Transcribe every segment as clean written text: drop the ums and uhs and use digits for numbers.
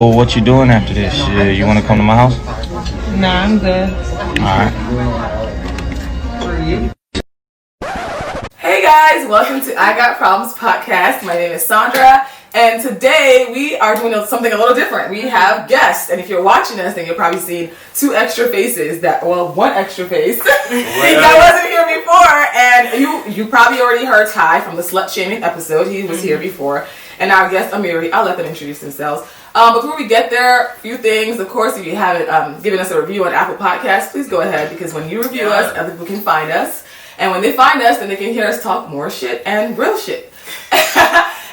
Well, what you doing after this? You want to come to my house? Nah, I'm good. Alright. Hey guys, welcome to I Got Problems podcast. My name is Sandra, and today we are doing something a little different. We have guests, and if you're watching us, then you've probably seen one extra face that wasn't here before, and you probably already heard Ty from the slut shaming episode. He was here before, and our guest Amiri. I'll let them introduce themselves. Before we get there, a few things. Of course, if you haven't given us a review on Apple Podcasts, please go ahead, because when you review us, other people can find us. And when they find us, then they can hear us talk more shit and real shit.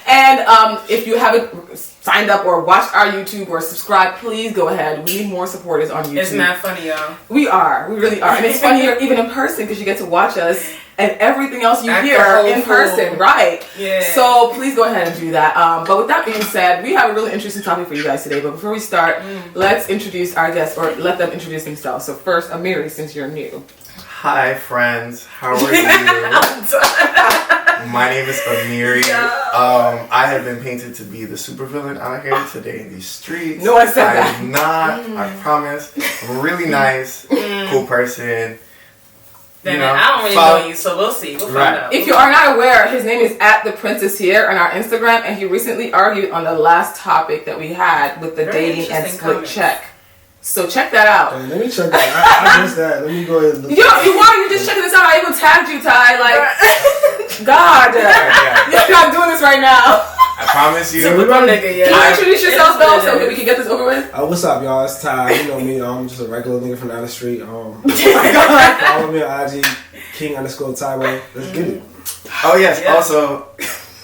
And if you haven't signed up or watched our YouTube or subscribed, please go ahead. We need more supporters on YouTube. It's not funny, y'all. We really are. And it's funnier even in person, because you get to watch us and everything else you hear in person, right? Yeah. So please go ahead and do that. But with that being said, we have a really interesting topic for you guys today. But before we start, let's introduce our guests, or let them introduce themselves. So first, Amiri, since you're new. Hi friends, how are you? My name is Amiri. I have been painted to be the supervillain out here today in these streets. No, I said that. I'm not, I promise. I'm a really nice, cool person. Then I don't really know you, so we'll see. We'll find out. If you are not aware, his name is @theprincess here on our Instagram, and he recently argued on the last topic that we had with the dating and split check. So check that out. Hey, let me check that. I missed that. Let me go ahead and look. You're just checking this out. I even tagged you, Ty. Like, God, you're not doing this right now. I promise you. Can you introduce yourself though, so we can get this over with? What's up, y'all? It's Ty. You know me. I'm just a regular nigga from down the street. Follow me on IG, King_Tyro. Let's get it. Oh yes. Yeah. Also,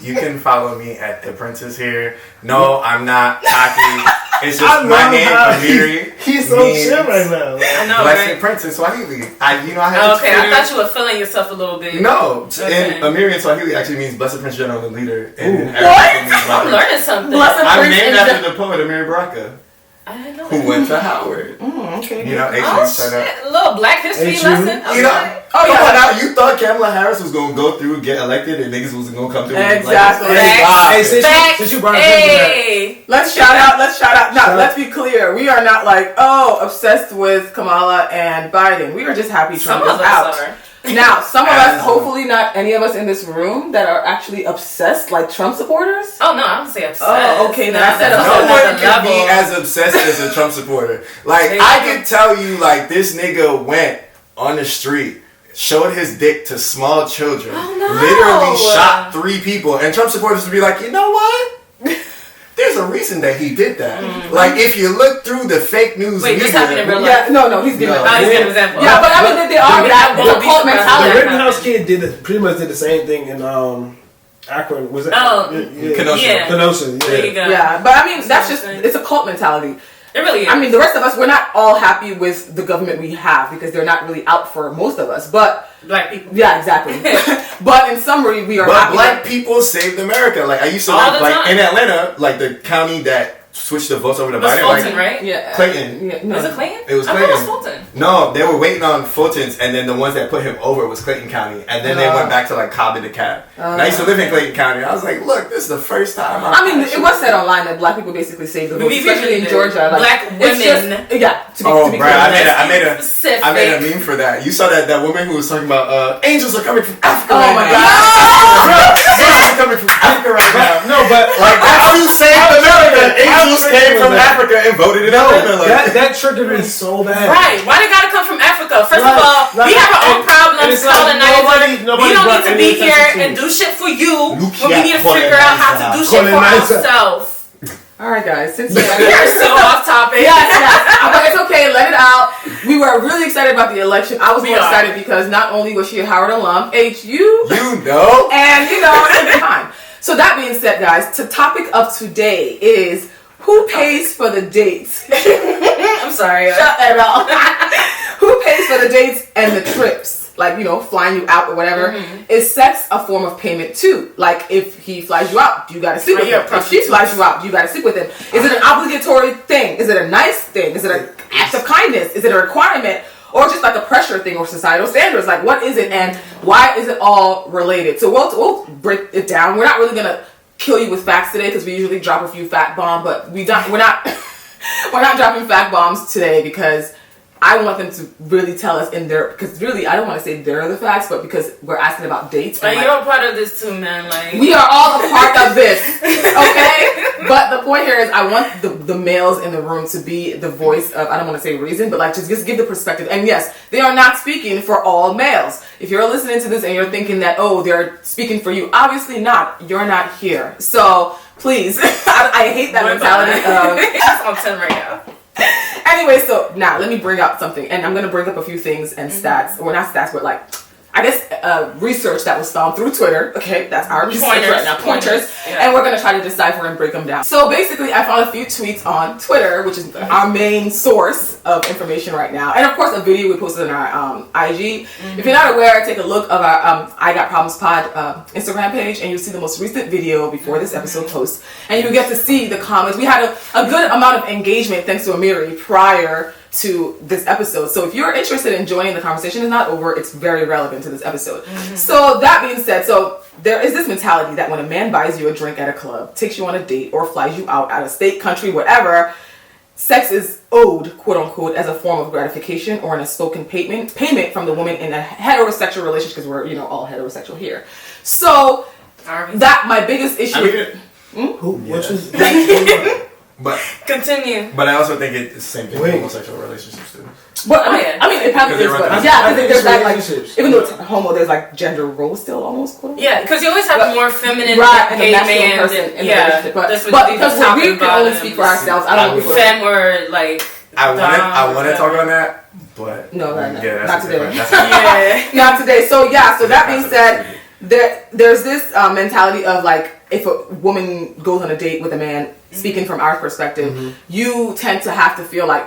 you can follow me at the princess here. No, I'm not cocky. It's just my name, Amiri. He's so chill right now. I know, Blessed right? Princess Swahili. I had okay, I thought you were feeling yourself a little bit. No, and Amiri in Swahili actually means Blessed Prince General and Leader. And I'm learning something. I'm named after the poet Amiri Baraka. I didn't know who went to Howard. Okay. You know, shit. A little Black History lesson. You know? Oh yeah, you thought Kamala Harris was gonna go through and get elected, and niggas wasn't gonna come through. Exactly. Hey, since you brought up that, let's shout out. Now, let's be clear. We are not like obsessed with Kamala and Biden. We are just happy Trump is out. Now, some of us, hopefully not any of us in this room, that are actually obsessed, like Trump supporters. Oh no, I don't say obsessed. Oh, okay. Then I said no one can be as obsessed as a Trump supporter. Like I can tell you, like this nigga went on the street, showed his dick to small children, literally shot 3 people, and Trump supporters would be like, you know what? There's a reason that he did that. Like, if you look through the fake news media... Wait, this happened in real Yeah, life? no, he's giving an example. Yeah, but I mean, they are that the cult mentality. The Rittenhouse kid pretty much did the same thing in Akron. Was it? Kenosha. There you go. Yeah, but I mean, it's a cult mentality. It really is. I mean, the rest of us, we're not all happy with the government we have, because they're not really out for most of us. But Black people. Yeah, exactly. But in summary, we are happy. But Black people saved America. Like I used to live in Atlanta, like the county that switched the votes over to Biden. Fulton, right? Yeah. Clayton. Yeah, no. Was it Clayton? It was I Clayton. thought it was Fulton. No, they were waiting on Fulton's, and then the ones that put him over was Clayton County, and then they went back to like Cobb and DeKalb. And I used to live in Clayton County. I was like, look, this is the first time. I mean, it was said online that Black people basically saved the vote, especially in Georgia. Like, Black women. To be clear. I made a meme for that. You saw that woman who was talking about angels are coming from Africa. Oh my God. Angels are coming from Africa right now. No, but like that's how you saved America. Angels came from Africa and voted it out. That triggered me so bad. Right? Why they gotta come from Africa? First of all, we have our own problems. Colonizers. We don't need to be here and do shit for you. When we need to figure out how to do shit for ourselves. All right, guys. Since we are so off topic. Yes. But it's okay. Let it out. We were really excited about the election. I was more excited because not only was she a Howard alum, you know, and it's fine. So that being said, guys, the topic of today is who pays for the dates. I'm sorry. Shut that up. Who pays for the dates and the trips? Like, flying you out or whatever. Is sex a form of payment too? Like, if he flies you out, you gotta sleep with him. If she flies you out, you gotta sleep with him. Is it an obligatory thing? Is it a nice thing? Is it an act of kindness? Is it a requirement? Or just like a pressure thing or societal standards? Like, what is it and why is it all related? So we'll break it down. We're not really gonna kill you with facts today because we usually drop a few fact bomb, but we're not we're not dropping fact bombs today because I want them to really tell us because really, I don't want to say they're the facts, but because we're asking about dates. Like, you're a part of this too, man. Like, we are all a part of this, okay? But the point here is I want the males in the room to be the voice of, I don't want to say reason, but like just give the perspective. And yes, they are not speaking for all males. If you're listening to this and you're thinking that, oh, they're speaking for you, obviously not. You're not here. So please, I hate that mentality of... It's on 10 right now. Anyway, so now let me bring up something, and I'm going to bring up a few things and stats, or not stats, but like, I guess research that was found through Twitter. Okay, that's our research right now, pointers, and we're going to try to decipher and break them down. So basically, I found a few tweets on Twitter, which is our main source of information right now, and of course, a video we posted on our IG. If you're not aware, take a look of our I Got Problems Pod Instagram page, and you'll see the most recent video before this episode posts, and you get to see the comments. We had a good amount of engagement thanks to Amiri prior to this episode. So if you're interested in joining the conversation, it's not over. It's very relevant to this episode. So that being said, so there is this mentality that when a man buys you a drink at a club, takes you on a date, or flies you out of state, country, whatever, sex is owed, quote unquote, as a form of gratification or an unspoken payment from the woman in a heterosexual relationship, because we're all heterosexual here. So that my biggest issue. But continue. But I also think it's the same thing with homosexual relationships too. But I mean, it happens. Because there's that, like, even though it's homo, there's like gender roles still almost. Quote unquote. Yeah, because you always have a more feminine, right, gay man person in the relationship. But because we can only speak for ourselves. I don't know. Femme or like. I want to talk on that, but no, yeah, not today. Not today. So that being said, there's this mentality of like, if a woman goes on a date with a man, speaking from our perspective, you tend to have to feel like,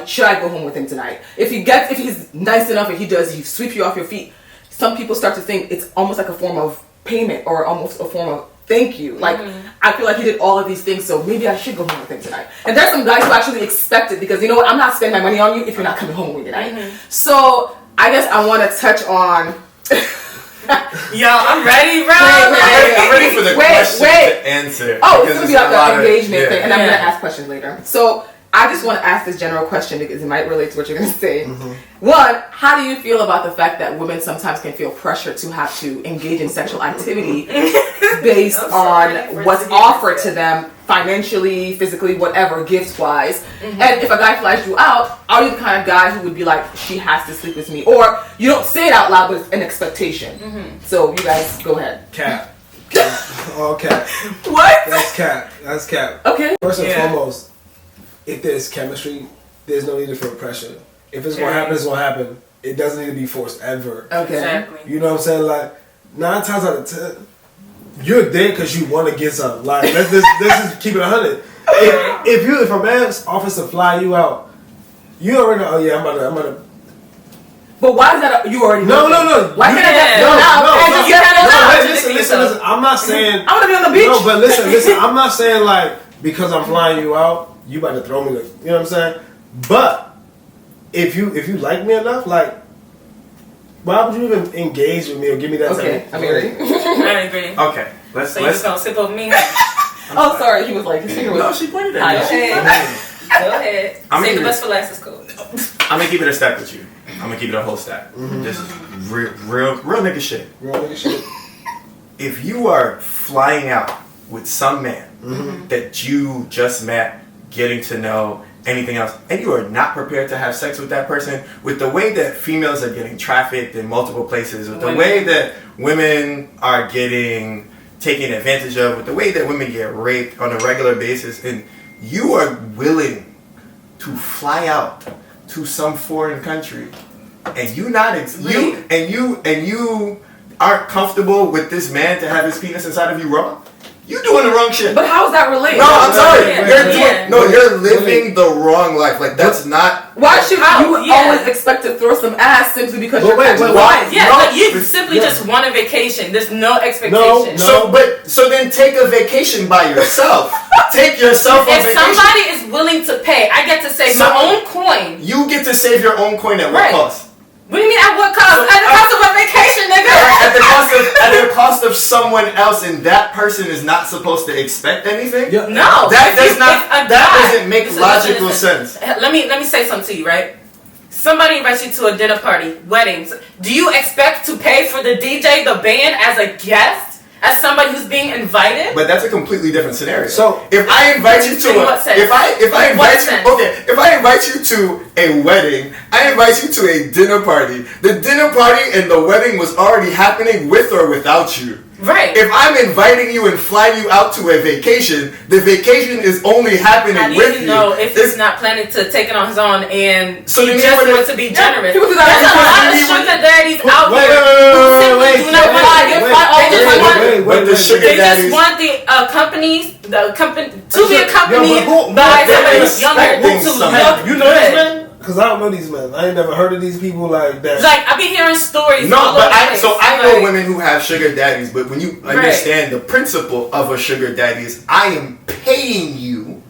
should I go home with him tonight? If he's nice enough, if he sweep you off your feet, some people start to think it's almost like a form of payment or almost a form of thank you. Like, I feel like he did all of these things, so maybe I should go home with him tonight. And there's some guys who actually expect it because, you know what, I'm not spending my money on you if you're not coming home with me tonight. So I guess I want to touch on... Yo, I'm ready, bro. I'm ready for the question to answer. Oh, it's going to be like an engagement thing, and I'm going to ask questions later. So I just want to ask this general question because it might relate to what you're going to say. One, how do you feel about the fact that women sometimes can feel pressure to have to engage in sexual activity based on what's offered to them financially, physically, whatever, gifts-wise? And if a guy flies you out, are you the kind of guy who would be like, she has to sleep with me? Or you don't say it out loud, but it's an expectation. So you guys, go ahead. Cap. All cap. What? That's cap. Okay. First and foremost, if there's chemistry, there's no need to feel pressure. If it's gonna happen, it's gonna happen. It doesn't need to be forced ever. Okay. Exactly. You know what I'm saying? Like, 9 times out of 10, you're there because you want to get something. Like, let's just keep it 100. If a man offers to fly you out, you already know. Oh yeah, I'm about to. But why is that? You already know. No. Why can't I just listen. I'm not saying. I want to be on the beach. No, but listen. I'm not saying like because I'm flying you out, you about to throw me. You know what I'm saying? But if you like me enough, like, why would you even engage with me or give me that time? Okay, I'm ready. I agree. Okay, let's. So you're just gonna sip over me? Oh, sorry. He was like, his finger was. No, she pointed at me. Go ahead. Save the best for last. Is cool. I'm gonna keep it a stack with you. I'm gonna keep it a whole stack. This is real nigga shit. Real nigga shit. If you are flying out with some man that you just met, getting to know, anything else, and you are not prepared to have sex with that person, with the way that females are getting trafficked in multiple places, with the way that women are getting taken advantage of, with the way that women get raped on a regular basis, and you are willing to fly out to some foreign country, and you aren't comfortable with this man to have his penis inside of you raw, you doing the wrong shit. But how is that related? No, I'm sorry. You're living the wrong life. Like, that's not. Why should you always expect to throw some ass simply because you're why? Yeah, like you simply just want a vacation. There's no expectation. So then take a vacation by yourself. Take yourself on vacation. If somebody is willing to pay, I get to save my own coin. You get to save your own coin at what cost? What do you mean at what cost? At the cost of a vacation, nigga. At the cost of someone else, and that person is not supposed to expect anything. Yeah. No, that doesn't make logical sense. Let me say something to you, right? Somebody invites you to a dinner party, weddings. Do you expect to pay for the DJ, the band, as a guest? As somebody who's being invited? But that's a completely different scenario. So if I invite you to if I invite you to a wedding, I invite you to a dinner party. The dinner party and the wedding was already happening with or without you. Right. If I'm inviting you and flying you out to a vacation, the vacation is only happening with you. Know if he's not planning to take it on his own and so he just wants to be generous. There's a lot of sugar daddies out there who simply do not want to get But the sugar daddies, they just want the companies, to be accompanied by somebody who's younger to look you know this man? Because I don't know these men. I ain't never heard of these people like that. Like, I've been hearing stories. No, but I know women who have sugar daddies, but when you understand the principle of a sugar daddy is I am paying you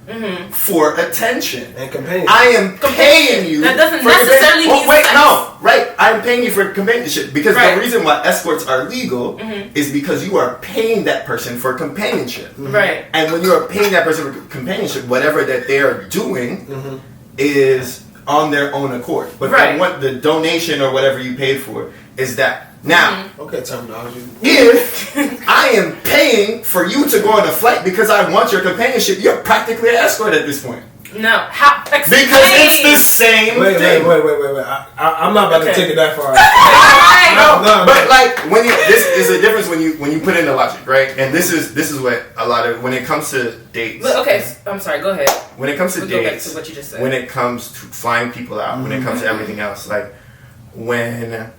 for attention. And companionship. I am paying you. That doesn't necessarily mean sex. No, right. I am paying you for companionship because the reason why escorts are legal is because you are paying that person for companionship. Right. And when you are paying that person for companionship, whatever that they are doing is on their own accord. But what the donation or whatever you paid for is that. Now, okay, terminology. If I am paying for you to go on a flight because I want your companionship, you're practically an escort at this point. No, how? Because it's the same thing. Wait. I'm not about to take it that far. No, but like when you, this is a difference when you put in the logic, right? And this is what a lot of when it comes to dates. Okay, I'm sorry. Go ahead. When it comes to dates, go back to what you just said. When it comes to flying people out, when it comes to everything else, like when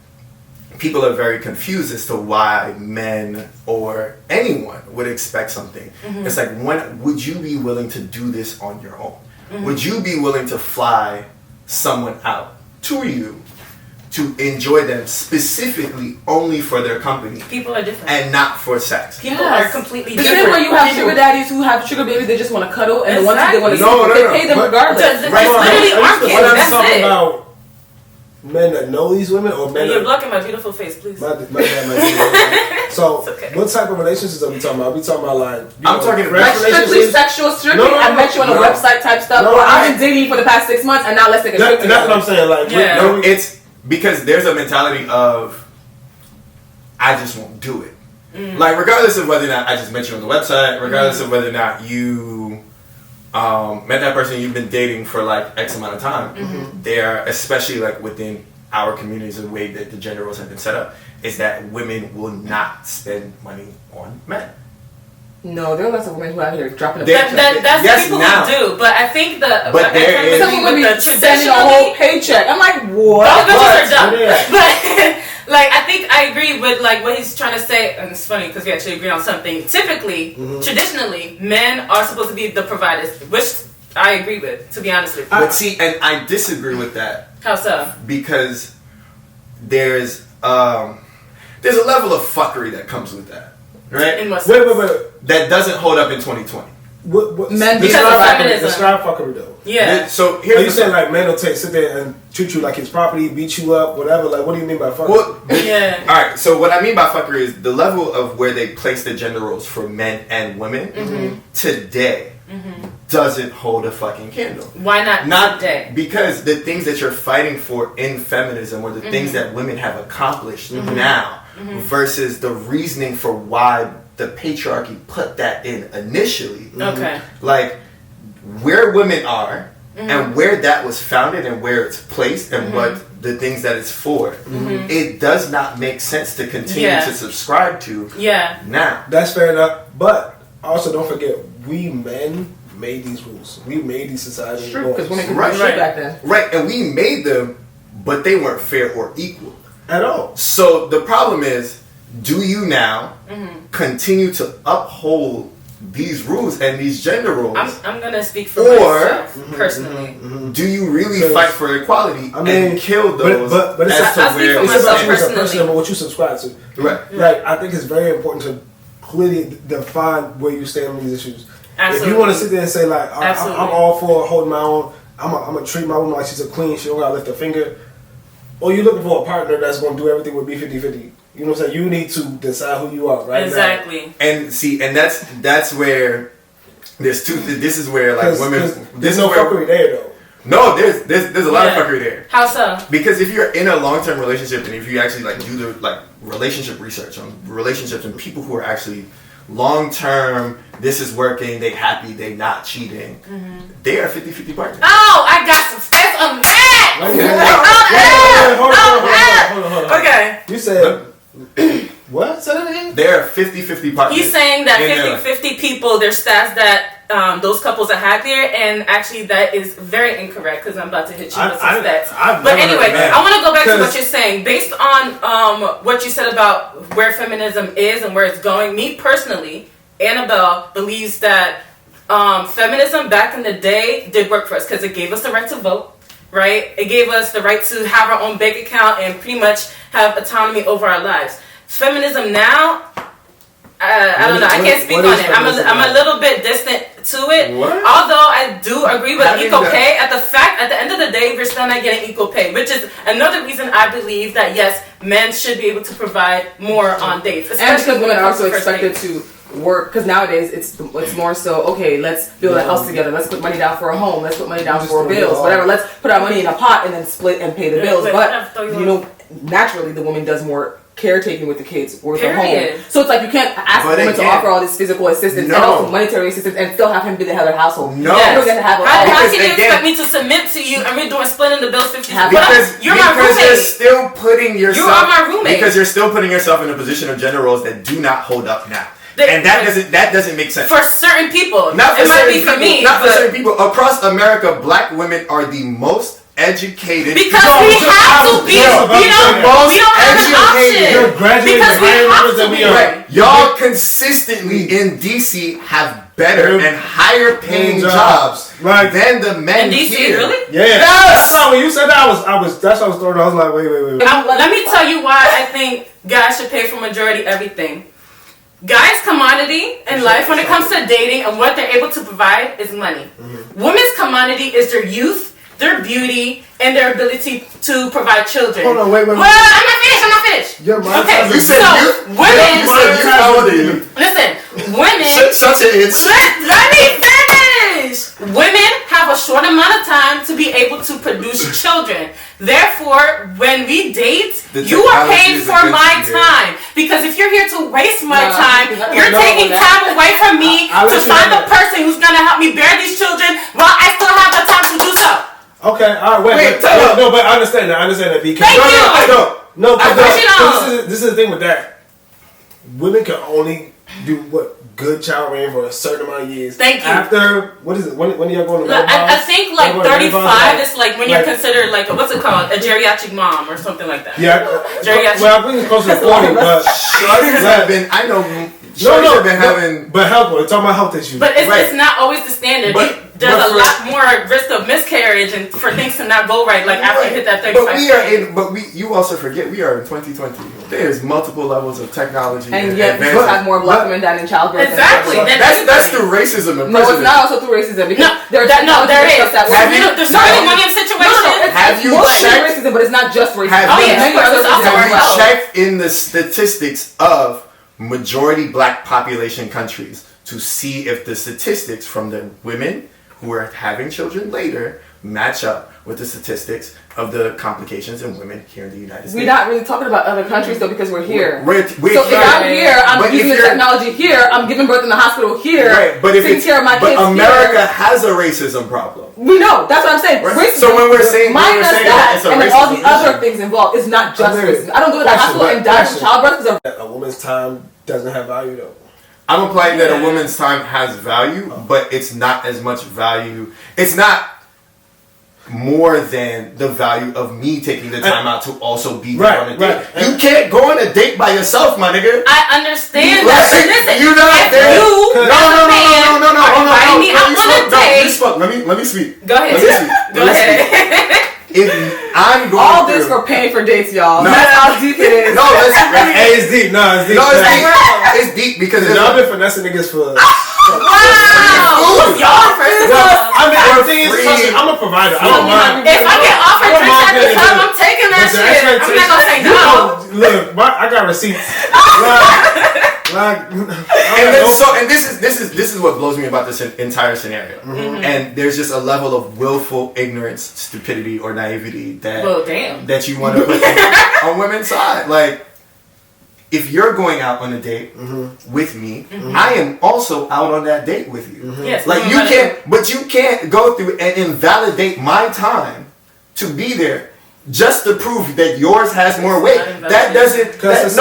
people are very confused as to why men or anyone would expect something. It's like, when would you be willing to do this on your own? Would you be willing to fly someone out to you to enjoy them specifically only for their company? People are different. And not for sex. People are completely the different. The same way you have sugar daddies who have sugar babies, they just want to cuddle, and the ones who they want to they pay them regardless. It's literally armpits. That's talking about men that know these women or men. You're blocking my beautiful face, please. My dad might be so, what type of relationships are we talking about? Are we talking about like I'm talking like strictly sexual, strictly. I met you on a website type stuff. Or I've been dating for the past 6 months, and now let's take a trip. And that's what I'm saying. Like, no, it's because there's a mentality of I just won't do it. Like regardless of whether or not I just met you on the website, regardless of whether or not you met that person you've been dating for like X amount of time, they're especially like within our communities, the way that the gender roles have been set up is that women will not spend money on men. No, there are lots of women who are out here dropping a paycheck. That's people who do, but I think but there is some women be sending a whole paycheck. I'm like, what? Those bitches are dumb. But like, I think I agree with like what he's trying to say, and it's funny because we actually agree on something. Typically, traditionally, men are supposed to be the providers, which I agree with, to be honest with you. But see, and I disagree with that. How so? Because there's a level of fuckery that comes with that, right? In what wait. That doesn't hold up in 2020. Men describe fuckery though. Yeah. So here's you saying like men will sit there and treat you like his property, beat you up, whatever. Like, what do you mean by fuckery? Well, all right. So what I mean by fuckery is the level of where they place the gender roles for men and women today doesn't hold a fucking candle. Why not today? Because the things that you're fighting for in feminism or the things that women have accomplished now versus the reasoning for why the patriarchy put that in initially. Okay. Like where women are and where that was founded and where it's placed and what the things that it's for, it does not make sense to continue to subscribe to now. That's fair enough. But also don't forget, we men made these rules. We made these societies. True, because women could right back then. Right, and we made them, but they weren't fair or equal. At all. So the problem is, do you now continue to uphold these rules and these gender roles? I'm gonna speak for myself personally. Do you really fight for equality and kill those? But it's about you as a person and what you subscribe to. Right. Like, I think it's very important to clearly define where you stand on these issues. Absolutely. If you want to sit there and say like, I'm all for holding my own, I'm gonna treat my woman like she's a queen, she don't gotta lift a finger. or you're looking for a partner that's going to do everything with me 50-50. You know what I'm saying? You need to decide who you are, right? Exactly. Now. And see, and that's where there's two. This is where like women. There's no fuckery there though. No, there's a lot of fuckery there. How so? Because if you're in a long-term relationship and if you actually like do the like relationship research on relationships and people who are actually long-term, this is working, they happy, they not cheating, they are 50-50 partners. Oh, I got some stats on that! Hold on. Okay. You said... What? Say that again? They're 50-50 partners. He's saying that 50-50 people, there's stats that those couples are happier, and actually that is very incorrect because I'm about to hit you with some stats. But anyway, I want to go back to what you're saying. Based on what you said about where feminism is and where it's going, me personally, Annabelle believes that feminism back in the day did work for us because it gave us the right to vote, right? It gave us the right to have our own bank account and pretty much have autonomy over our lives. Feminism now, I don't know. I can't speak on it. I'm a little bit distant to it. What? Although I do agree with equal pay. At the end of the day, we're still not getting equal pay, which is another reason I believe that yes, men should be able to provide more on dates, and because women are also expected to work. Because nowadays it's more so okay. Let's build a house together. Let's put money down for a home. Let's put money down for bills. Whatever. Let's put our money in a pot and then split and pay the bills. But naturally, the woman does more caretaking with the kids or the home. So it's like you can't ask a woman to offer all this physical assistance and also monetary assistance and still have him be the head of the household. No. Yes. How can you expect me to submit to you and we're doing splitting the bills 50? Because you're still putting yourself. You are my roommate. Because you're still putting yourself in a position of gender roles that do not hold up now. And that doesn't make sense. For certain people. Not for certain people. For me. Not for certain people. Across America, black women are the most educated because we have to be. We don't have an option. Because we have to be. Y'all consistently in DC have better and higher paying jobs than the men in DC, here. really? Yeah. Yes. No, when you said that, that's what I was throwing. I was like, wait. Let me tell you why I think guys should pay for majority everything. Guys' commodity in life when it comes to dating and what they're able to provide is money. Women's commodity is their youth, their beauty, and their ability to provide children. Hold on, wait. Well, I'm not finished. Okay, you said youth? Women. How old are you? Listen, women. Shut your ears. Let me finish. Women have a short amount of time to be able to produce children. Therefore, when we date, you are paying for my time. Because if you're here to waste my time, you're taking time away from me to find the person who's going to help me bear these children while I still have the time to do so. Okay, all right, wait, but I understand that. Because this is the thing with that. Women can only do good child rearing for a certain amount of years. Thank you. After what is it? When are y'all going to? I think like 35 is like when you're considered like what's it called, a geriatric mom or something like that. Yeah, geriatric. Well, I think it's close to 40, but but health. We're talking about health issues. But it's not always the standard. There's a lot more risk of miscarriage and for things to not go right, like after you hit that 35. You also forget we are in 2020. There's multiple levels of technology, and yet we have more black women dying in childbirth. Exactly. That's through racism. And no, it's not also through racism because there is. There's so many women situations. Have you checked racism? But it's not just racism. Have you checked in the statistics of majority black population countries to see if the statistics from the women who are having children later match up with the statistics of the complications in women here in the United States? We're not really talking about other countries though because we're here. We're so if I'm here, I'm using the technology here, I'm giving birth in the hospital here, right, but taking care of my kids America has a racism problem. We know, that's what I'm saying. Right. Racism, so when we're saying that, it's a and then all the issue. other things involved, it's not just racism. I don't go to the hospital and die from childbirth because a woman's time doesn't have value though. I'm implying that a woman's time has value, but it's not as much value. It's not more than the value of me taking the time out to also be there on a date. You can't go on a date by yourself, my nigga. I understand that. Listen, you're not there. No. Let me speak. Go ahead. Go ahead. If I'm going all this for paying for dates, y'all. No. That's how deep it is. No, it's deep. No, it's deep. No, it's deep. It's deep because y'all been finessing niggas for. Wow! Y'all first of all. I mean, the thing is, I'm a provider. I don't mind. If I get offered drinks every time I'm taking taking that shit. I'm not gonna say no. Look, I got receipts. And this is what blows me about this entire scenario. Mm-hmm. And there's just a level of willful ignorance, stupidity, or naivety that you want to put on women's side. Like, if you're going out on a date with me, I am also out on that date with you. Yes, like you can't go through and invalidate my time to be there just to prove that yours has more weight. That doesn't. Because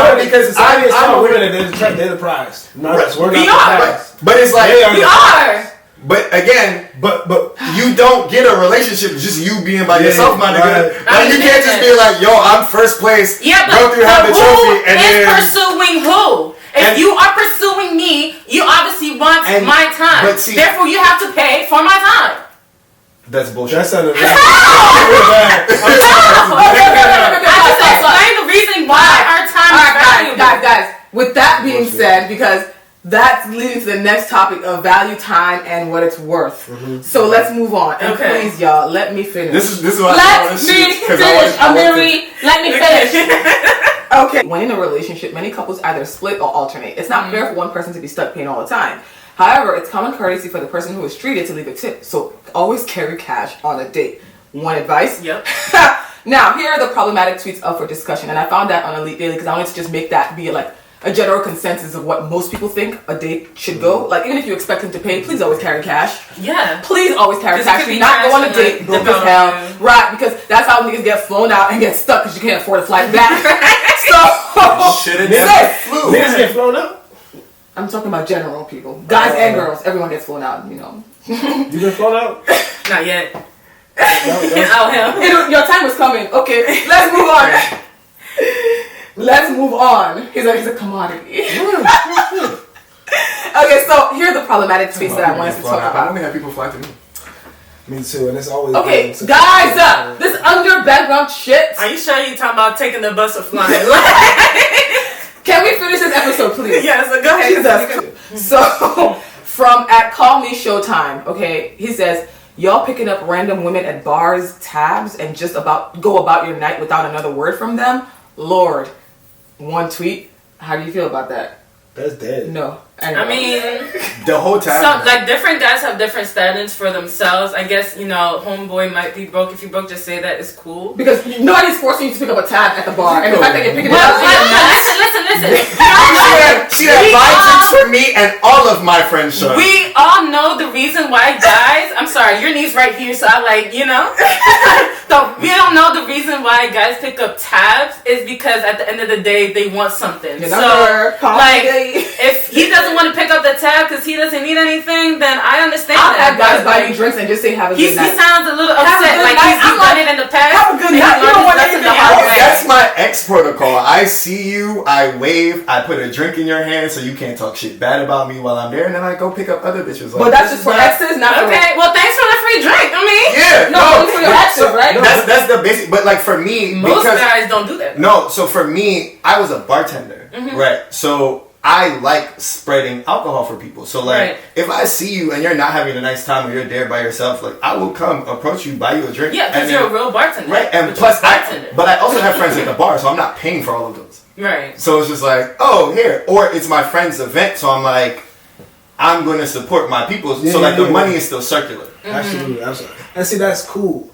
I'm women and they're the prize. No, we're not the prize. But it's like we are. But again, but you don't get a relationship just you being by yourself, my nigga. Right. Like, you can't just be like, yo, I'm first place. Yeah, but go through have the trophy and is then pursuing who? If you are pursuing me, you obviously want my time. But see, therefore, you have to pay for my time. That's bullshit. That's not a I just explain the reason why our time is valuable. Guys. With that being said, because that's leading to the next topic of value time and what it's worth. So let's move on. And please, y'all, let me finish. This is what Let me finish, Amiri. Let me finish. Okay. When in a relationship, many couples either split or alternate. It's not fair for one person to be stuck paying all the time. However, it's common courtesy for the person who is treated to leave a tip. So always carry cash on a date. One advice. Yep. Now, here are the problematic tweets up for discussion. And I found that on Elite Daily because I wanted to just make that be like a general consensus of what most people think a date should go. Like, even if you expect them to pay, please always carry cash. Yeah. Please always carry cash. Do not go on a date broke as hell. Right, because that's how niggas get flown out and get stuck because you can't afford a flight back. Should have never flew. Niggas get flown out? I'm talking about general people. Guys and girls. Everyone gets flown out, you know. You been flown out? Not yet. Your time was coming. Okay, let's move on. Let's move on. He's a commodity. Okay, so here are the problematic tweets that I wanted to talk about. I only have people fly to me. Me too, and it's always okay, guys. This under background shit. Are you sure you talking about taking the bus or flying? Can we finish this episode, please? Yes, go ahead. Jesus. So, from at Call Me Showtime, okay, he says, y'all picking up random women at bars, tabs, and just go about your night without another word from them? Lord. One tweet. How do you feel about that? That's dead. No. I mean, the whole time. Some, like, different guys have different standards for themselves. I guess, you know, homeboy might be broke. If you broke, just say that it's cool. Because nobody's forcing you to pick up a tab at the bar. And the fact that you're picking it up. Listen. She had vibe for me and all of my friends. Show. We all know the reason why guys. I'm sorry, your knee's right here, so I like, you know. So we don't know the reason why guys pick up tabs is because at the end of the day they want something. Like, if he doesn't want to pick up the tab because he doesn't need anything, then I understand. I'll have guys buy you drinks and just say have a good night. He sounds a little upset, like he's done it in the past. Have a good night. You don't want anything to happen. That's my ex protocol. I see you, I wave, I put a drink in your hand so you can't talk shit bad about me while I'm there, and then I go pick up other bitches. Like, but that's just for exes, not for well, thanks for the free drink. I mean, no, for your exes, right? That's the basic. But like for me, most guys don't do that. No, so for me, I was a bartender, right? So I like spreading alcohol for people. So like, if I see you and you're not having a nice time or you're there by yourself, like I will come approach you, buy you a drink. Yeah, because you're a real bartender, right? And plus, but I also have friends at the bar, so I'm not paying for all of those. Right. So it's just like, oh, here, or it's my friend's event, so I'm like, I'm going to support my people. So like the money is still circular. Absolutely. And see, that's cool.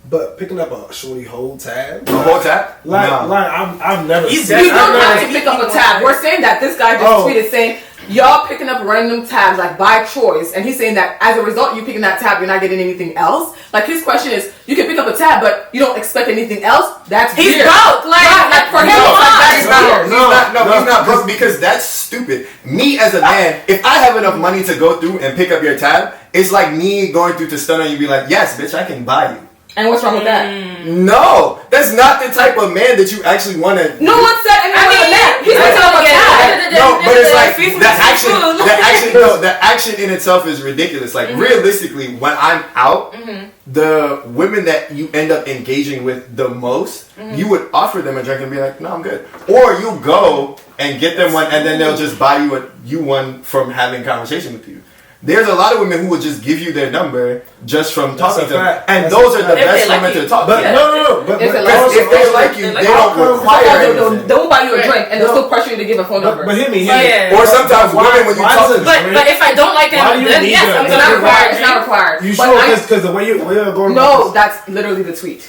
But picking up a shorty whole tab, the whole tab, I've never. We don't have to pick up a tab. We're saying that this guy just tweeted saying y'all picking up random tabs like by choice, and he's saying that as a result you picking that tab, you're not getting anything else. Like his question is, you can pick up a tab, but you don't expect anything else. That's he's weird. broke. Like for him, he's not broke because that's stupid. Me as a man, if I have enough money to go through and pick up your tab, it's like me going through to stun on you, be like, yes, bitch, I can buy you. And what's wrong with that? No, that's not the type of man that you actually want to. No one said anything about that. He's talking about that. No, but it's like the action in itself is ridiculous. Like realistically, when I'm out, the women that you end up engaging with the most, you would offer them a drink and be like, "No, I'm good," or you go and get them one, and then they'll just buy you one from having conversation with you. There's a lot of women who will just give you their number just from talking to them. And That's those a are the fact. best women to talk to. But no. But If they If they like you, they don't require anything. They'll buy you a drink and they'll still pressure you to give a phone number. But hear me. Yeah. Or sometimes women, when you talk to them. But if I don't like Why do them, you then need yes, that? I'm It's gonna not required. require. It's not required. You But sure? Because the way you're going. No, that's literally the tweet.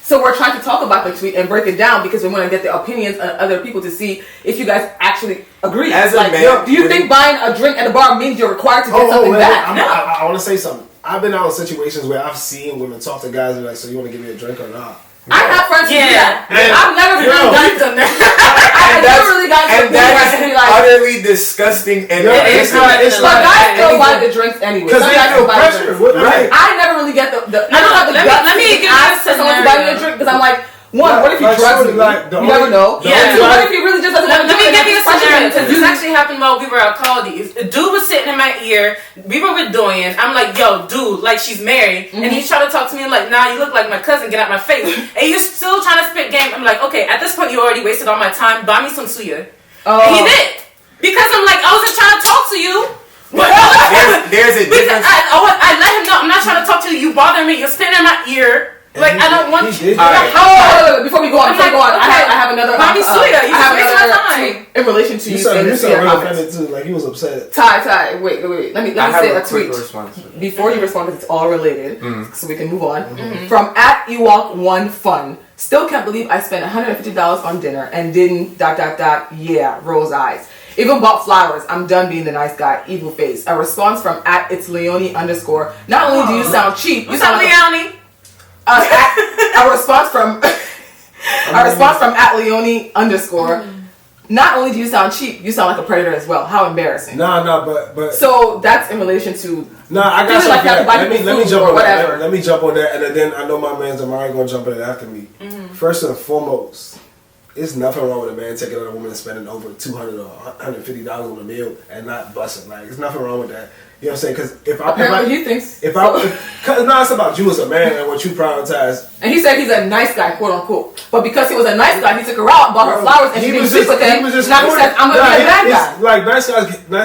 So we're trying to talk about the tweet and break it down because we want to get the opinions of other people to see if you guys actually agree. As a like, man, do you think buying a drink at a bar means you're required to get something back? I want to say something. I've been out in situations where I've seen women talk to guys and like, so you want to give me a drink or not? I have friends who do that. And- I've never really I've done that. I never really got to And the point where I that can be is like, utterly disgusting and Yeah, it's ridiculous. not- It's but like- guys still buy the drinks anyway. Because Some they guys feel still buy the pressure. drinks. What- Right. I never really get the I don't have the let me- guts let me to give you ask a someone to buy me a scenario. drink because I'm like, one, Like- what if he like, drugs surely, me? like, the You never only- know. the Yeah. Two, only- what if he really just doesn't want Let to me do it? give you a That's scenario frustrating. because this actually happened while we were at Caldi's. A dude was sitting in my ear. We were with Doyen. I'm like, yo, dude, like she's married, and he's trying to talk to me like, nah, you look like my cousin. Get out my face. And you're still trying to spit game. I'm like, okay, at this point you already wasted all my time. Buy me some suya. And he did because I'm like, I wasn't trying to talk to you. But There's a because difference. I let him know I'm not trying to talk to you. You bother me. You're spitting in my ear. Like I don't want He you. did All right. Before we go on, I'm like, okay, I have another. Bobby Suya, you I have just wasted my another time. tweet in relation to You you sound saying the really Suya comments. offended too. Like he was upset. Ty, wait. Let me I say have a a quick tweet response. before you respond because it's all related, so we can move on. From @ewalk1fun. Still can't believe I spent $150 on dinner and didn't ... Yeah, rose eyes. Even bought flowers. I'm done being the nice guy. Evil face. A response from @itsleone_. Not only do you sound cheap, you What's sound up, like Leonie? a response from @Leone_. Not only do you sound cheap, you sound like a predator as well. How embarrassing. Nah, but So that's in relation to nah, I got feeling like you have to buy something. people Let me food jump or on whatever. that. Let me jump on that, and then I know my man's Amari gonna jump in it after me. First and foremost, it's nothing wrong with a man taking on a woman and spending over $200 or $150 on a meal and not busting. Like, there's nothing wrong with that. You know what I'm saying? Because apparently he thinks. no, it's about you as a man and what you prioritize. And he said he's a nice guy, quote unquote. But because he was a nice guy, he took her out, bought her flowers, and she didn't sleep with him. Now he said, I'm gonna be a bad guy. Like nice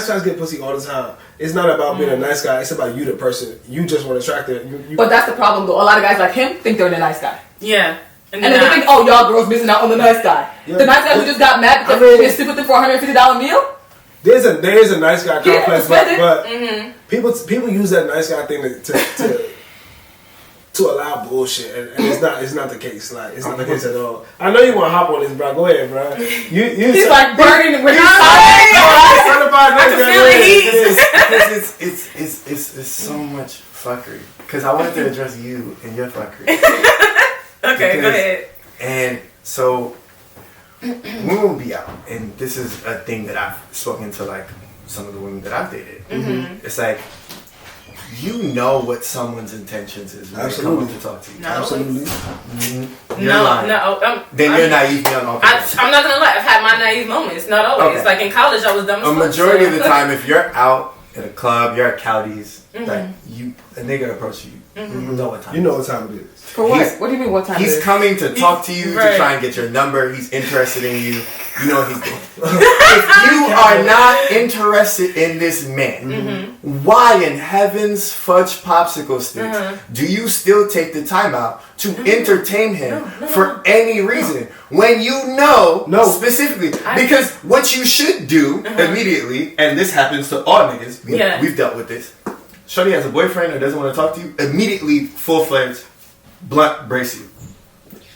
guys get pussy all the time. It's not about being a nice guy. It's about you, the person. You just want to attract it. But that's the problem, though. A lot of guys like him think they're the nice guy. Yeah. And then they think, oh, y'all girls missing out on the nice guy. Yeah. The nice guy who just got mad because he didn't sleep with him for $150 meal? There's a nice guy Yeah, complex, spend it. but people use that nice guy thing to allow bullshit, and it's not the case. Like it's not the case at all. I know you want to hop on this, bro. Go ahead, bro. He's like burning with his I can feel the heat. It's so much fuckery. Because I wanted to address you and your fuckery. Okay, go ahead. And so we will be out, and this is a thing that I've spoken to like some of the women that I've dated. It's like you know what someone's intentions is when they come up to talk to you. No. Absolutely. You're lying. Then you're naive beyond all comprehension. I'm not gonna lie. I've had my naive moments. Not always. Okay. Like in college, I was dumb as A fuck, majority so- of the time, if you're out at a club, you're at Caldi's, like a nigga approach you. You know what time. You know what time it is. For what? He's- What do you mean what time He's it is? coming to talk to you, to Right. try and get your number. He's interested in you. You know what he's doing. If you are not interested in this man, why in heaven's fudge popsicle sticks do you still take the time out to entertain him for any reason when you know specifically? Because what you should do immediately, and this happens to all niggas, we've dealt with this. Shorty has a boyfriend or doesn't want to talk to you, immediately full-fledged blunt brace you.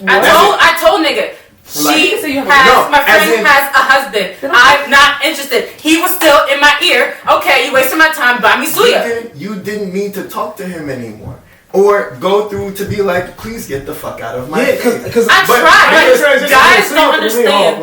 I told nigga. She So you have has, my as friend in- has a husband. I'm not interested. He was still in my ear. Okay, you wasted my time. Buy me suya. You didn't need to talk to him anymore. Or go through to be like, please get the fuck out of my face. because I tried. Guys don't understand.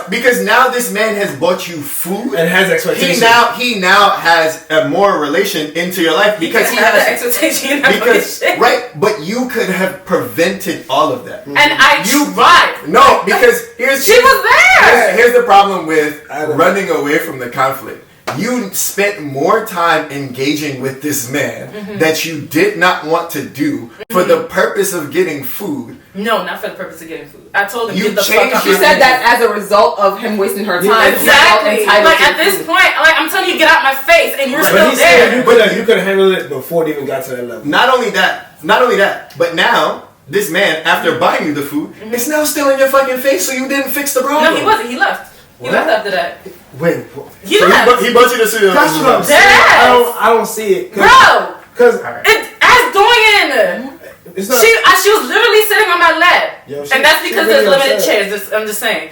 Because now this man has bought you food and has expectations. He now has a more relation into your life because he had an expectation in that relationship. right, but you could have prevented all of that. And I tried. No, because She was there. Here's the problem with running away from the conflict. you spent more time engaging with this man that you did not want to do for the purpose of getting food. No, not for the purpose of getting food. I told him, You get the fuck changed out. She said that as a result of him wasting her time. Exactly. Like at this point, like I'm telling you, get out my face, and you're still But he said there. you could have handled it before it even got to that level. Not only that, but now this man, after buying you the food, is now still in your fucking face, so you didn't fix the problem. No, he wasn't. He left. He left after that. Wait, He So left. he brought you to see the that's what I'm saying. Deadass. I don't see it, Bro, because ask Dorian. it's not. She was literally sitting on my lap, Yo, and that's because there's limited chairs. I'm just saying.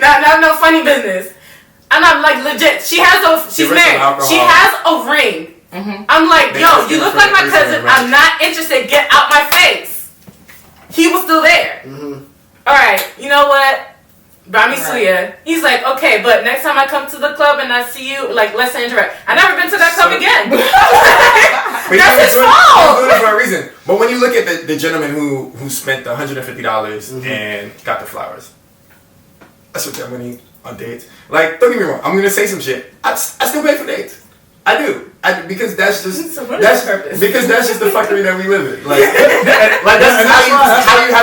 Not no funny business. And I'm like legit. She's married. She has a ring. I'm like, yo, you look like my cousin. I'm not interested. Get out my face. He was still there. All right, you know what? Buy me suya. He's like, okay, but next time I come to the club and I see you, like, let's interact. I never been to that club again. That's his fault. He's doing it for a reason. But when you look at the gentleman who spent the $150 and got the flowers, I spent that money on dates. Like, don't get me wrong, I'm gonna say some shit. I still pay for dates. I do. Because that's just So what is the purpose? because that's just the fuckery that we live in. Like that's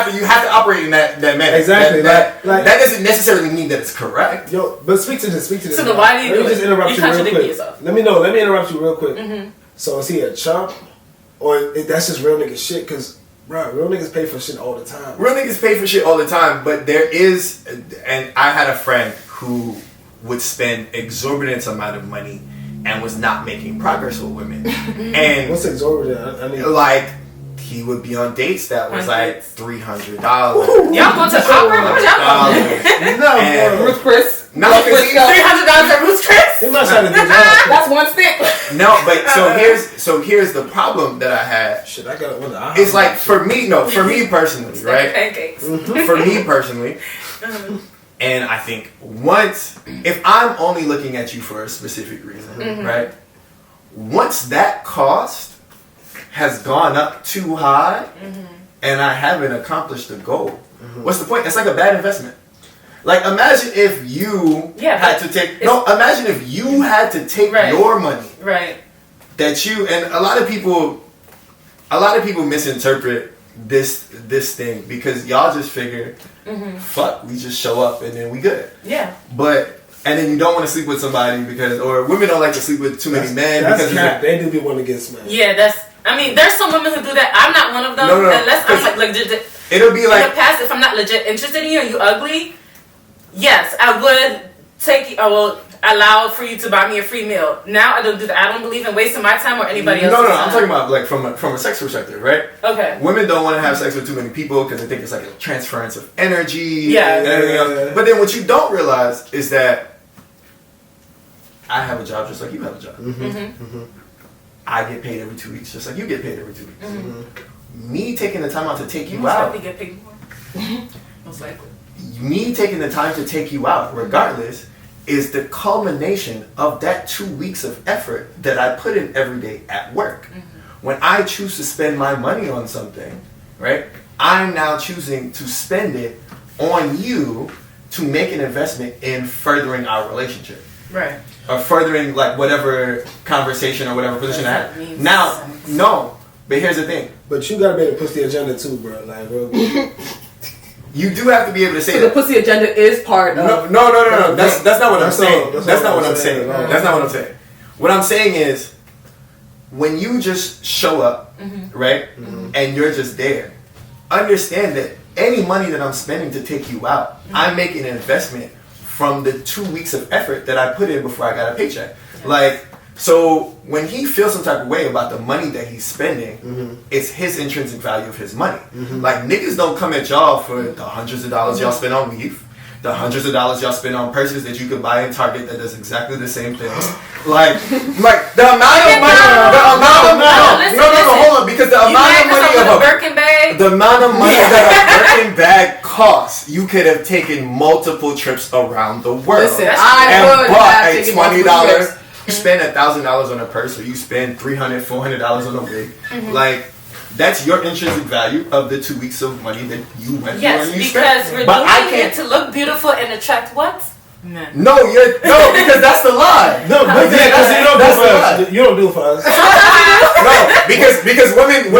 how you have to operate in that manner. Exactly. That Like- doesn't necessarily mean that it's correct. Yo, but speak to this. So then why do you Let do me just it? interrupt You you real contradicting quick. yourself. Let me interrupt you real quick. So is he a chump, or that's just real nigga shit? Because bro, real niggas pay for shit all the time. Real niggas pay for shit all the time, but there is, and I had a friend who would spend exorbitant amount of money and was not making progress with women. And What's exorbitant? I mean, like, he would be on dates that was On like dates. $300. Y'all going to the opera? What was y'all going? no, And- bro. Ruth Chris. No, Ruth because Chris, he- no. $300 at Ruth's Chris? He must have a good job. That's one stick. No, but so here's the problem that I had. Shit, I got one. It's like for me personally, right? Pancakes. For me personally, and I think if I'm only looking at you for a specific reason, right? Once that cost has gone up too high, and I haven't accomplished the goal, what's the point? It's like a bad investment. Like, imagine if you imagine if you had to take your money Right. that you, and a lot of people misinterpret this thing because y'all just figure, fuck, we just show up and then we good. Yeah. And then you don't want to sleep with somebody or women don't like to sleep with too many men That's because cap. They do be wanting to get smacked. Yeah, there's some women who do that. I'm not one of them. No, unless I'm like legit. it'll be In like the past, if I'm not legit interested in you and you ugly, yes, I would I will allow for you to buy me a free meal. Now I don't do that. I don't believe in wasting my time or anybody else's no, time. I'm talking about like from a sex perspective, right? Okay. Women don't want to have sex with too many people because they think it's like a transference of energy Yeah. and everything else. But then what you don't realize is that I have a job just like you have a job. I get paid every 2 weeks just like you get paid every 2 weeks. Me taking the time out to take you Most out. likely get paid more. Most likely. Me taking the time to take you out, regardless, is the culmination of that 2 weeks of effort that I put in every day at work. When I choose to spend my money on something, right, I'm now choosing to spend it on you to make an investment in furthering our relationship. Right. Or furthering like whatever conversation or whatever position I That have. means Now, sense. no, but here's the thing. But you gotta be able to push the agenda too, bro. Like, bro. You do have to be able to say So that. the pussy agenda is part of. No. That's not what I'm That's saying. all- That's not what I'm saying. at all. That's not what I'm saying. What I'm saying is, when you just show up, right, and you're just there, understand that any money that I'm spending to take you out, I'm making an investment from the 2 weeks of effort that I put in before I got a paycheck. Like, so when he feels some type of way about the money that he's spending, it's his intrinsic value of his money. Like, niggas don't come at y'all for the hundreds of dollars y'all spend on weave, the hundreds of dollars y'all spend on purses that you could buy in Target that does exactly the same thing. like the amount of money, hold on, because the amount of money of a Birkin bag. the amount of money that a Birkin bag costs, you could have taken multiple trips around the world. Listen, and I would bought have a taken $20. multiple trips. You spend $1,000 on a purse, or you spend $300, $400 on a wig. Like, that's your intrinsic value of the 2 weeks of money that you went Yes, through and you because spent. we're But I doing it can't. to look beautiful and attract what? Men. No, because that's the lie. No, but because you don't do it for us. You don't do it for us. No, because women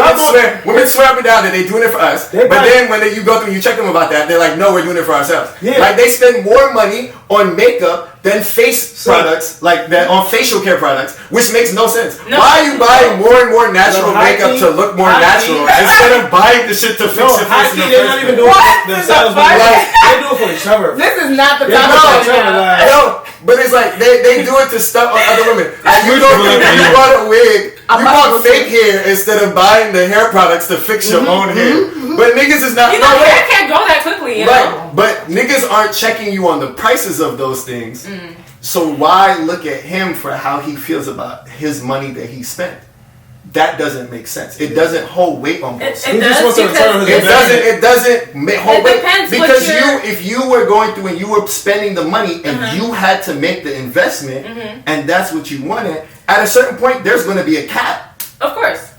swear up and down that they're doing it for us. But then when you go through, you check them about that, they're like, no, we're doing it for ourselves. Yeah. Like they spend more money on makeup than face products, like that on facial care products, which makes no sense. No. Why are you buying more and more natural makeup to look more natural instead of buying the shit to fix your face? They're not even doing it themselves. They do it for each other. This is not the conversation. No, but it's like they do it to stuff on other women. Like you bought a wig, you bought fake hair instead of buying the hair products to fix your own hair. But niggas is not. Hair can't go that quickly. You know? But niggas aren't checking you on the prices of those things. So why look at him for how he feels about his money that he spent? That doesn't make sense. It doesn't hold weight on both sides. It doesn't hold weight because if you were going through and you were spending the money and you had to make the investment and that's what you wanted, at a certain point there's going to be a cap. Of course.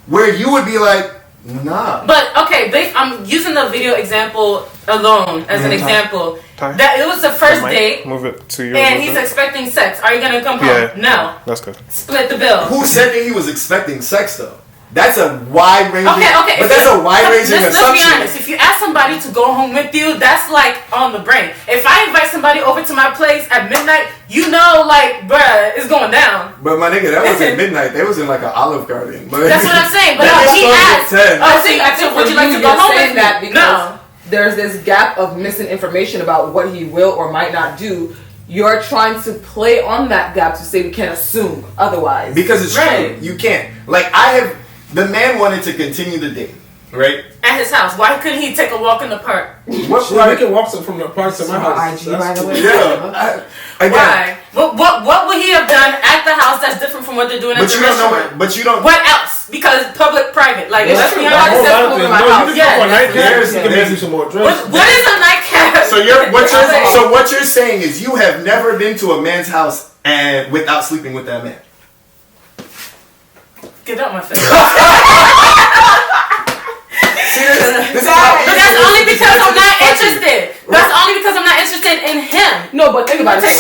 Where you would be like, nah. But okay, I'm using the video example alone as an example. That it was the first date. Move it to you. And he's expecting sex. Are you gonna come home? No. That's good. Split the bill. Who said that he was expecting sex though? That's a wide ranging. Okay. But that's a wide ranging assumption. Let's be honest. If you ask somebody to go home with you, that's like on the brain. If I invite somebody over to my place at midnight, you know, like, bruh, it's going down. But my nigga, that wasn't midnight. They was in like an Olive Garden. But that's what I'm saying. But he asked. I think would you like to go home with that because there's this gap of missing information about what he will or might not do. You're trying to play on that gap to say we can't assume otherwise. Because it's true. You can't. Like the man wanted to continue the date, right? At his house. Why couldn't he take a walk in the park? What? We can walk from the park to my house. IG, by the way. Yeah. Why? What would he have done at the house that's different from what they're doing at the restaurant? But you don't. What else? Because public, private. Like, let's be honest. You can make some more drinks. What is a nightcap? So what you're saying is you have never been to a man's house and without sleeping with that man. Get out my face. But that's only because I'm not interested. That's only because I'm not interested in him. No, but think about it.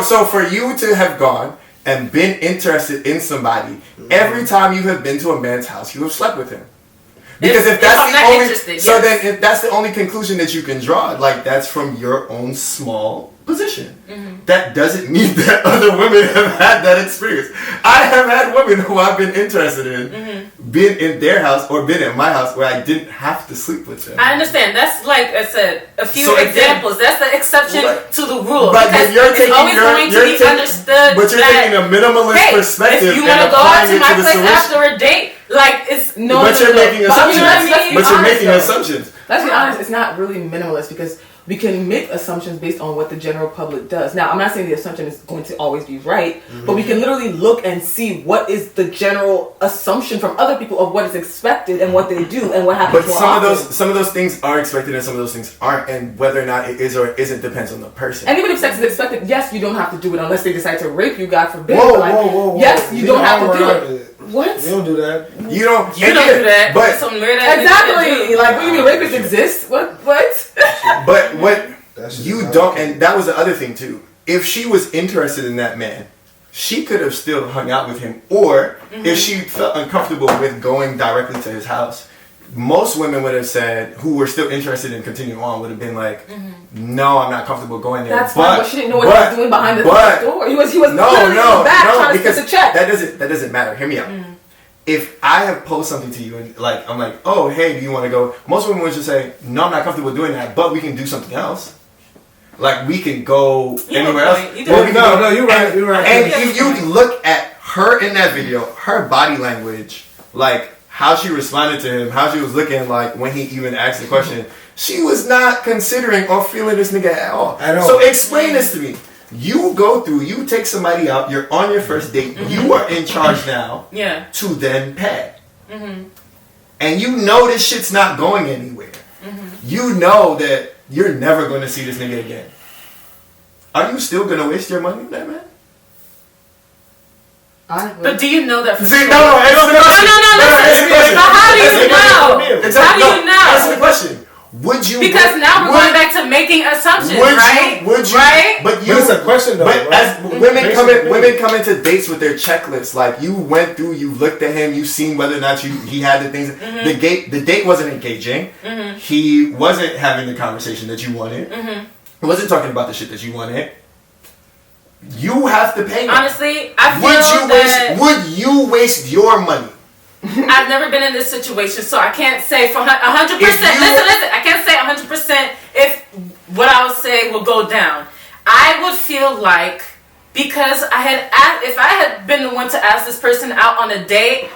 So for you to have gone and been interested in somebody, every time you have been to a man's house, you have slept with him. Because if that's the only conclusion that you can draw, like that's from your own small position. That doesn't mean that other women have had that experience. I have had women who I've been interested in, been in their house or been at my house where I didn't have to sleep with them. I understand. That's like I said, a few examples. That's the exception to the rule. But you're taking understood. But you're taking a minimalist perspective. If you want to go out to my place after a date, like it's no. But you're making assumptions. But you're making assumptions. Let's be honest. It's not really minimalist because we can make assumptions based on what the general public does. Now, I'm not saying the assumption is going to always be right, but we can literally look and see what is the general assumption from other people of what is expected and what they do and what happens. But some of those things are expected and some of those things aren't, and whether or not it is or isn't depends on the person. And even if sex is expected, yes, you don't have to do it unless they decide to rape you, God forbid. Whoa. Yes, you don't have to do it. What? You don't do that. You don't do that. But exactly. Like, what do you mean rapists exist? What? But what you don't, and that was the other thing too. If she was interested in that man, she could have still hung out with him. Or if she felt uncomfortable with going directly to his house, most women would have said, who were still interested in continuing on, would have been like, no, I'm not comfortable going there. That's fine, but she didn't know what he was doing behind the door. He was no, because that doesn't matter. Hear me out. If I have posed something to you and like I'm like, oh hey, do you want to go? Most women would just say, no, I'm not comfortable doing that, but we can do something else. Like we can go anywhere else. No, you're right. And if you look at her in that video, her body language, like how she responded to him, how she was looking, like when he even asked the question, she was not considering or feeling this nigga at all. So explain this to me. You take somebody out, you're on your first date, you are in charge now to then pay. And you know this shit's not going anywhere. You know that you're never going to see this nigga again. Are you still going to waste your money on that man? But do you know that for sure? No, listen. How do you know? Answer the question. Would you? Because now we're going back to make making assumptions, Would right? Would you? Right? But it's a question though. But right? as women come into dates with their checklists. Like you went through, you looked at him, you seen whether or not he had the things. The date wasn't engaging. He wasn't having the conversation that you wanted. He wasn't talking about the shit that you wanted. You have to pay him. Honestly, I feel Would you waste your money? I've never been in this situation, so I can't say for 100%. Listen, I can't say 100% if what I would say will go down. I would feel like because if I had been the one to ask this person out on a date,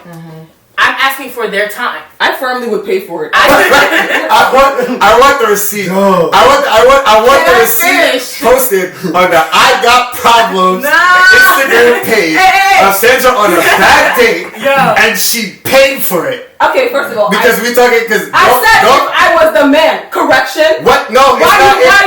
I'm asking for their time. I firmly would pay for it. I want the receipt. No. I want the receipt finish? posted on the I Got Problems Instagram page of Sandra on a bad date, and she paid for it. Okay, first of all, Because we talking because I said if I was the man. Correction. What? No,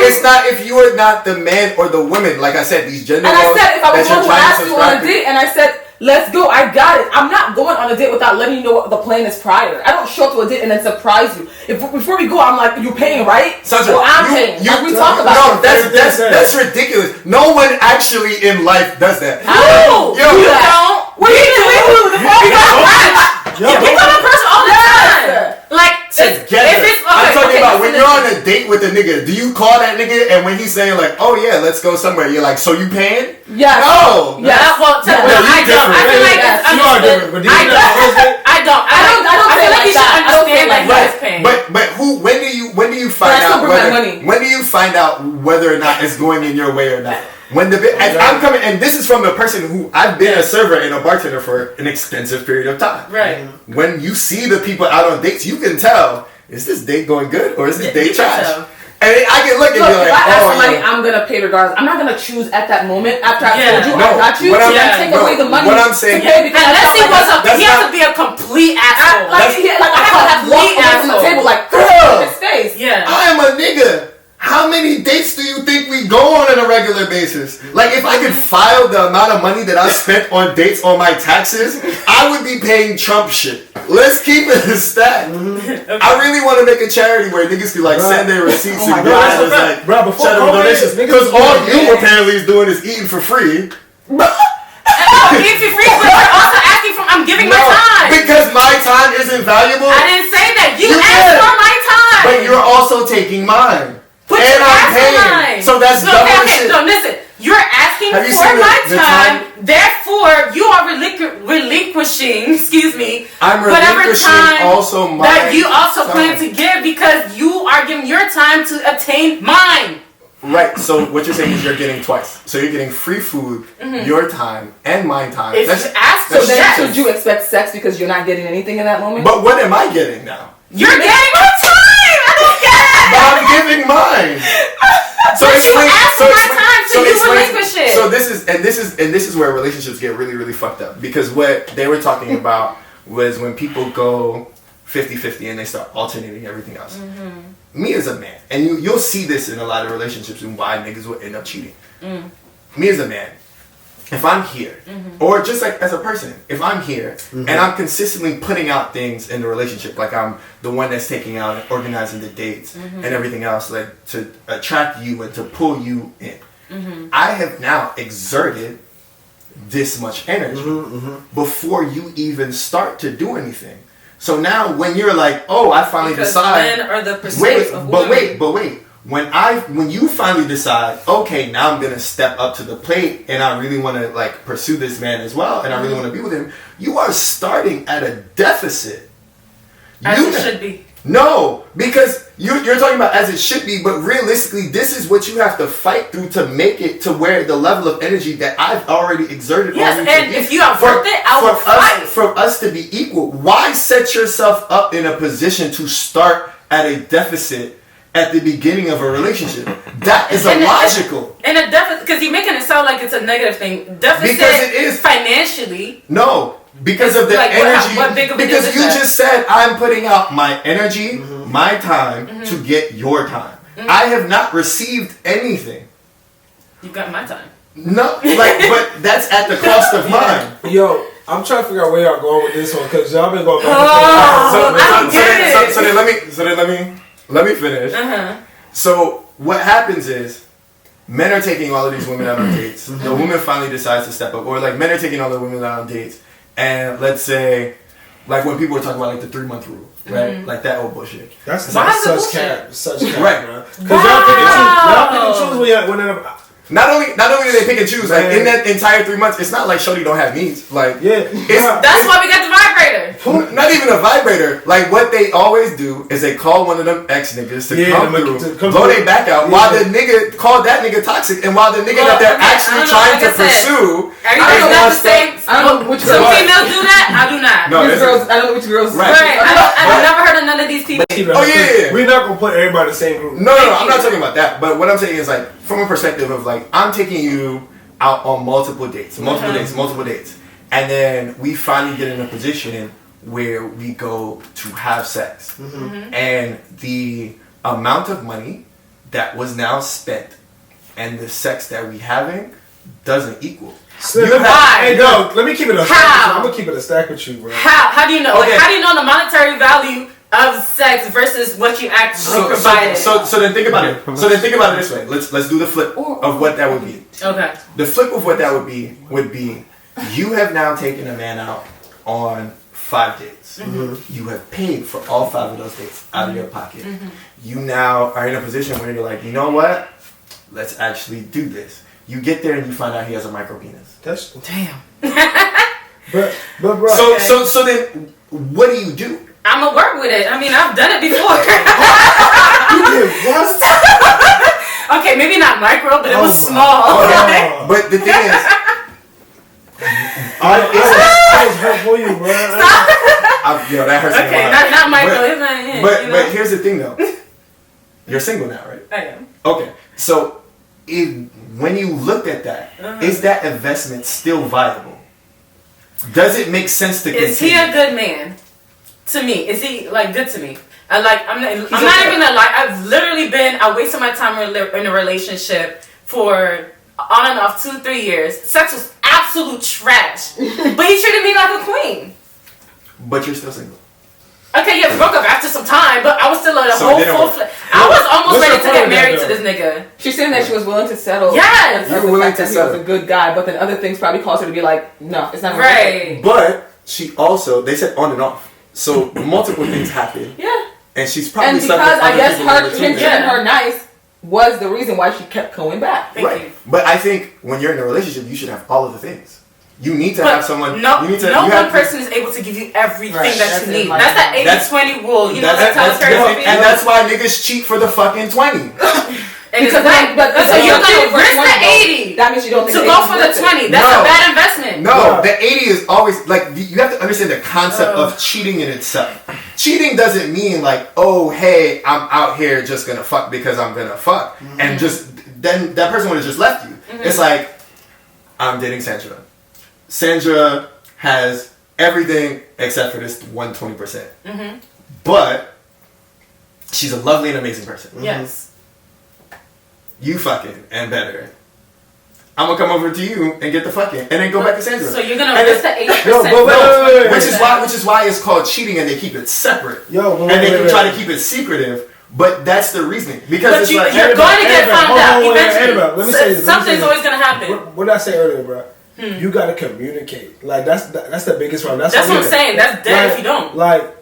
it's not if you are not the man or the woman. Like I said, these gender And I roles said if I was that going you're to trying ask you on subscribe a date, and I said, let's go, I got it. I'm not going on a date without letting you know what the plan is prior. I don't show up to a date and then surprise you. If before we go, I'm like, you paying, right? Sandra, well, I'm paying. Like we talk about. No, that's ridiculous. No one actually in life does that. No, Yo, you don't. What do you do? We come in person all the time. Like, I'm talking about when you're on a date with a nigga. Do you call that nigga and when he's saying like, "Oh yeah, let's go somewhere," you're like, "So you paying?" Yes. No. Yeah. Well, I don't. I feel like it's You are different, but do you I don't. I feel like you should understand that he's paying. But when do you find out whether when do you find out whether or not it's going in your way or not? When I'm coming, and this is from a person who I've been a server and a bartender for an extensive period of time. Right. When you see the people out on dates, you can tell, is this date going good or is this date trash? And I can look and be like, if I ask somebody, I'm gonna pay regardless. I'm not gonna choose at that moment after I told you I got you. Take away the money. What I'm saying, to pay because unless he has to be a complete asshole. I have to walk away from the table like, girl, his face. Yeah. I am a nigga. How many dates do you think we go on a regular basis? Like, if I could file the amount of money that I spent on dates on my taxes, I would be paying Trump shit. Let's keep it a stat. Okay. I really want to make a charity where niggas can like send their receipts and guys just like charitable donations. Because all you apparently is doing is eating for free. Eating for free, but you're also asking for. I'm giving my time because my time isn't valuable. I didn't say that. You asked for my time, but you're also taking mine. But and I'm paying. So that's double shit. No, listen. You're asking for my time. Therefore, you are relinquishing. Excuse me. I'm relinquishing also my that you also plan to give because you are giving your time to attain mine. Right. So what you're saying is you're getting twice. So you're getting free food, your time, and my time. If you ask for that, should you expect sex because you're not getting anything in that moment? But what am I getting now? You're getting my time. I don't get it. But I'm giving mine. So but you asked for my time, so you relinquish it. So this is where relationships get really, really fucked up. Because what they were talking about was when people go 50-50 and they start alternating everything else. Me as a man, and you'll see this in a lot of relationships and why niggas will end up cheating. Me as a man, if I'm here, or just like as a person, if I'm here and I'm consistently putting out things in the relationship, like I'm the one that's taking out and organizing the dates and everything else, like to attract you and to pull you in, I have now exerted this much energy before you even start to do anything. So now when you're like, oh, I finally decide. Men are the pursuits of women. But wait. When you finally decide, okay, now I'm gonna step up to the plate and I really want to like pursue this man as well, and I really want to be with him, you are starting at a deficit. As it should be. No, because you're talking about as it should be, but realistically, this is what you have to fight through to make it to where the level of energy that I've already exerted. Yes, and if you have worked it, I will fight. For us to be equal, why set yourself up in a position to start at a deficit at the beginning of a relationship? That is illogical. And a deficit, because you're making it sound like it's a negative thing. Deficit because it is financially. No. Because of the like energy. What big of a because you that? just said I'm putting out my energy, my time to get your time. I have not received anything. You got my time. No, but that's at the cost of mine. Yo, I'm trying to figure out where y'all going with this one because y'all been going So then let me finish. So what happens is men are taking all of these women out on dates. The woman finally decides to step up, or like men are taking all the women out on dates, and let's say, like when people were talking about like the 3-month rule, right? Like that old bullshit. That's Why is it such cap, Right. bro. Because y'all pick and choose when Not only do they pick and choose, like in that entire 3 months, it's not like shorty don't have needs. Like That's why we got the vibrator. not even a vibrator. Like what they always do is they call one of them ex niggas to come through, blow their back out, while the nigga called that nigga toxic, and while the nigga that they're actually trying to pursue. Everybody's not the same. I don't know which Some girls. females do that. I do not. No, I don't know which girls. Right. I've never heard of none of these people. Oh yeah. We're not gonna put everybody in the same group. No, I'm not talking about that. But what I'm saying is like from a perspective of like I'm taking you out on multiple dates, and then we finally get in a position where we go to have sex, and the amount of money that was now spent and the sex that we having doesn't equal. Hey, no, let me keep it a stack with you. I'm gonna keep it a stack with you, bro. How do you know? Okay. Like, how do you know the monetary value of sex versus what you actually provided? So then think about it. So then think about it this way. Let's do the flip of what that would be. Okay. The flip of what that would be you have now taken a man out on 5 dates. You have paid for all 5 of those dates out of your pocket. You now are in a position where you're like, you know what? Let's actually do this. You get there and you find out he has a micro penis. That's Damn. but bro. So then what do? I'm gonna work with it. I mean, I've done it before. You did what? Okay, maybe not micro, but it was small. Okay. But the thing is, I was hurt for you, bro. that hurts me a Okay, lot. not micro. But here's the thing though. You're single now, right? I am. Okay. So when you looked at that, is that investment still viable? Does it make sense to continue? Is he a good man? To me, is he like good to me? I'm not even gonna lie. I've literally I wasted my time in a relationship for on and off 2-3 years. Sex was absolute trash, but he treated me like a queen. But you're still single. Okay, yeah, broke up after some time, but I was still at a So whole they don't- full. I was almost What's ready your to point get with married that, to this nigga. She's saying that she was willing to settle. Yes. You were willing to settle. He was a good guy, but then other things probably caused her to be like, no, it's not gonna work. Right. But she also, they said on and off. So multiple things happen. Yeah. And she's probably And slept because with I other guess people in him between. treating her nice was the reason why she kept going back. Thank Right. you. But I think when you're in a relationship, you should have all of the things. You need to But have someone. No, you need to, no you one have person is able to give you everything Right, that that's you it, need. like That's that that. 80-20 rule. You know That's that tells and that's why niggas cheat for the fucking 20. Because so you're gonna risk the 80 That means you don't think to the go 80 for is the worth 20. it. That's No. a bad investment. No, the 80 is always like you have to understand the concept of cheating in itself. Cheating doesn't mean like, oh hey, I'm out here just gonna fuck because I'm gonna fuck, and just then that person would have just left you. It's like I'm dating Sandra. Sandra has everything except for this 120%, but she's a lovely and amazing person. Yes. You fucking and better. I'm gonna come over to you and get the fucking and then go back to Sandra. So you're gonna And risk then- the 80%. No, but wait. Which is why it's called cheating and they keep it separate. Yo, And they can try to keep it secretive, but that's the reasoning. Because But it's you're like going to get found out eventually. Let me say this. Something's always gonna happen. What did I say earlier, bro? You gotta communicate. Like that's the biggest problem. That's what I'm saying. That's dead if you don't. Like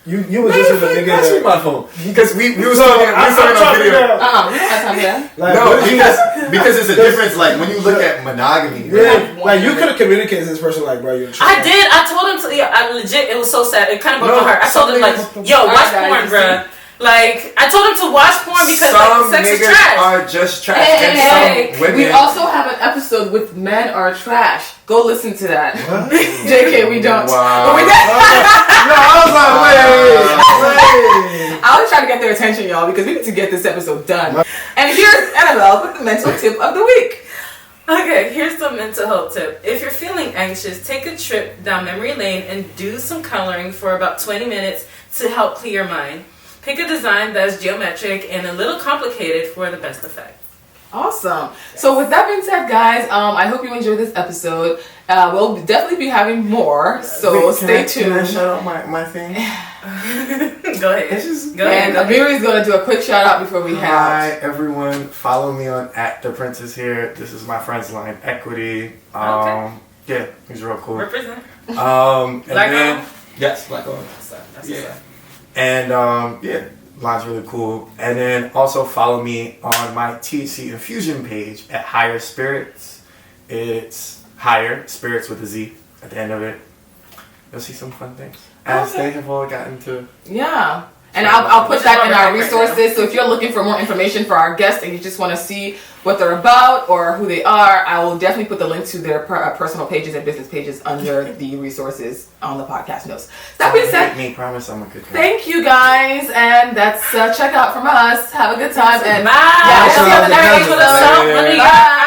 you was just with a nigga Pass me that. my phone. Because we was So, talking I'm on trying to video. figure out. We don't have time for that. Like, No, what if you- because it's a difference. Like when you look at monogamy, Yeah, like you could have communicated to this person, like, bro, you're. I did. I told him to. Yeah, I legit. It was so sad. It kind of broke No, my heart. I told him like, yo, Alright, watch guys, porn, you bruh. Like I told him to watch porn because some like, sex is niggas trash. are just trash, Hey, and hey, some women. we also have an episode with Men Are Trash. Go listen to that. JK, we don't. Wow. But we did. No, I was like, wait. I was trying to get their attention, y'all, because we need to get this episode done. And here's Annabelle with the mental tip of the week. Okay, here's the mental health tip. If you're feeling anxious, take a trip down memory lane and do some coloring for about 20 minutes to help clear your mind. Pick a design that's geometric and a little complicated for the best effect. Awesome. So with that being said, guys, I hope you enjoyed this episode. We'll definitely be having more, so stay tuned. Can I shout out my thing? Go ahead. Go ahead. And Amiri is going to do a quick shout out before we head out. Hi everyone, follow me on @theprincess here. This is my friend's line, Equity. Yeah, he's real cool. Represent. And Black then owned? yes, black owned. That's Yeah. what's up. And yeah, line's really cool. And then also follow me on my THC infusion page at Higher Spirits. It's Higher Spirits with a Z at the end of it. You'll see some fun things as they have all gotten to. Yeah. And I'll put that in our resources. So if you're looking for more information for our guests and you just want to see what they're about or who they are, I will definitely put the link to their personal pages and business pages under the resources on the podcast notes. That being said, me promise I'm a good guy. thank you guys, and that's check out from us. Have a good time and Bye. yeah, we'll see you on the next Bye. episode. Bye.